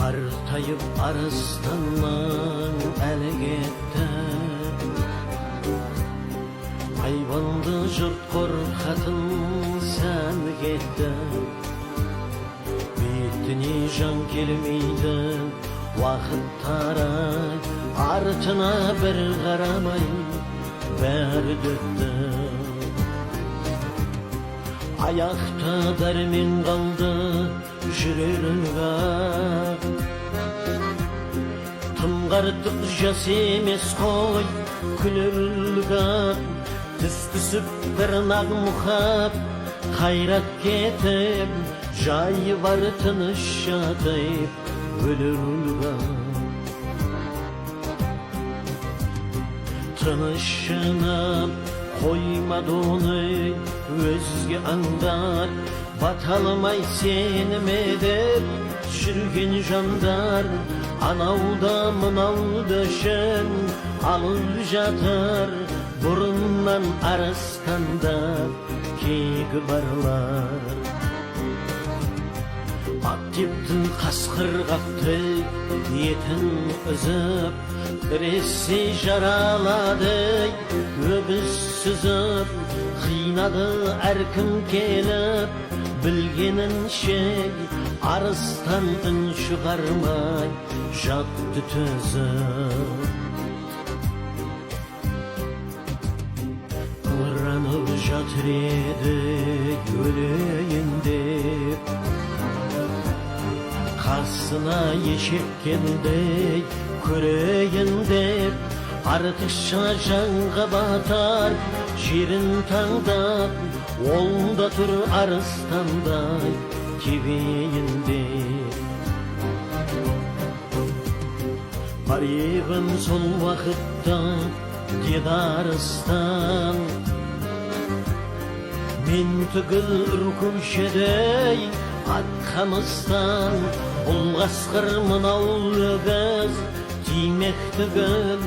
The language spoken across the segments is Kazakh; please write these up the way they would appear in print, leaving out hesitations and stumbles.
Қартайып арыстаннан әлі кетті, айбалды жұрт қорқатын сән кетті. Бетіне жан келмейді уақыт тарай, артына бір қарамай бәрі өтті. Аяқта дәрмен қалды жүрегіңе, тым артық жас емес қой күлерге. Тіс түсіп тырнақ мұқап қайрат кетіп, жайы бар тыныш жатып өлерге. Тынышынып қоймады оны өзге аңдар, баталмай сенімедіп жүрген жандар. Анауда мынауды шын алып жатыр, бұрыннан арыстанда кегі барлар. Активті қасқыр қақты етін үзіп, біресе жаралады өбіс сүзіп. Қинады әркім келіп білгенінше, арыстан үн шығармай жатты төзіп. Қыранып жатыр еді өлейін деп, қасына ешеккендей көрейін деп. Артықша жанға батар жерін таңдап, олда тұр арыстандай кебейін деп. Барегін сол уақытта деді арыстан, мен түгіл үркушедей атқамыстан. Бұл қасқыр мынау өгіз тимек түгіл,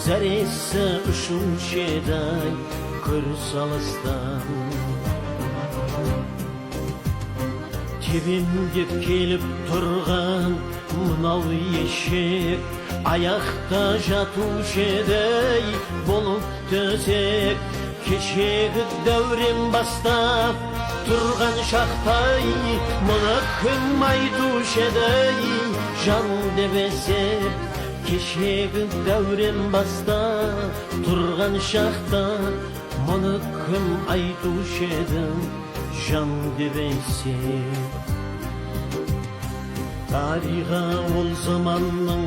зәресі үшушедай көріс алыстан. Тебем деп келіп тұрған мынау ешек, аяқта жатушедей болып төсек. Кешегі дәурен бастап тұрған шақтай, мұны кім айтушедей жан деп есеп. Кешегі дәурен бастап тұрған шақта, мұны кім айтушеді жан деп есеп. Тариға ол заманның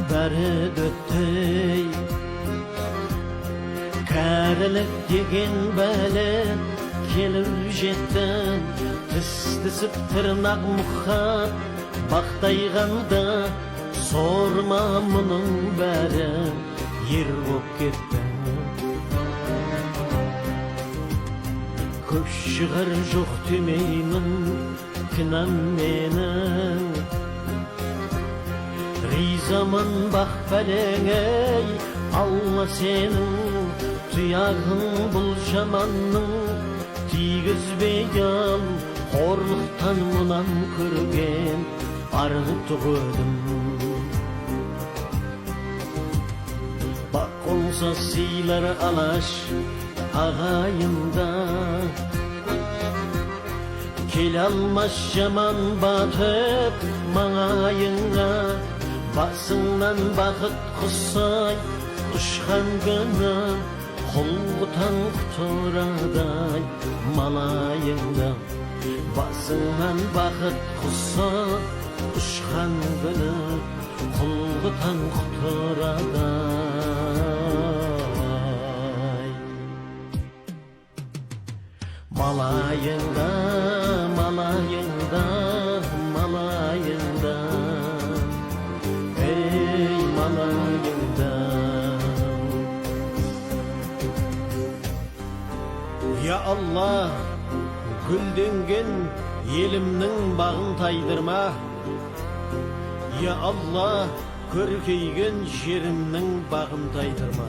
бәрі өтті, кәрілік деген бәле келіп жетті. Тіс тісіп тырнақ мұқап бақтайғанда, сорма мұның бәрі ер боп кетті. Көп шығар жоқ демеймін кінәм менің, ризамын бақ бәлеңе Алла сенің. Тұяғың бұл жаманның тигізбей ал, қорлықтан мұнан көрген арғыт көрдім. Бақ қонса сыйлар алаш ағайында, келе алмас жаман батып маңайыңа. Басыңнан бақыт құсай ұшқан күні, құлғытан құтырадай малайыңда. Басыңнан бақыт құсай ұшқан күні, құлғытан құтырадай малайыңда, малайыңда, малайыңда, ей малайыңда. Я Алла, гүлденген елімнің бағын тайдырма. Я Алла, көркейген жерімнің бағын тайдырма.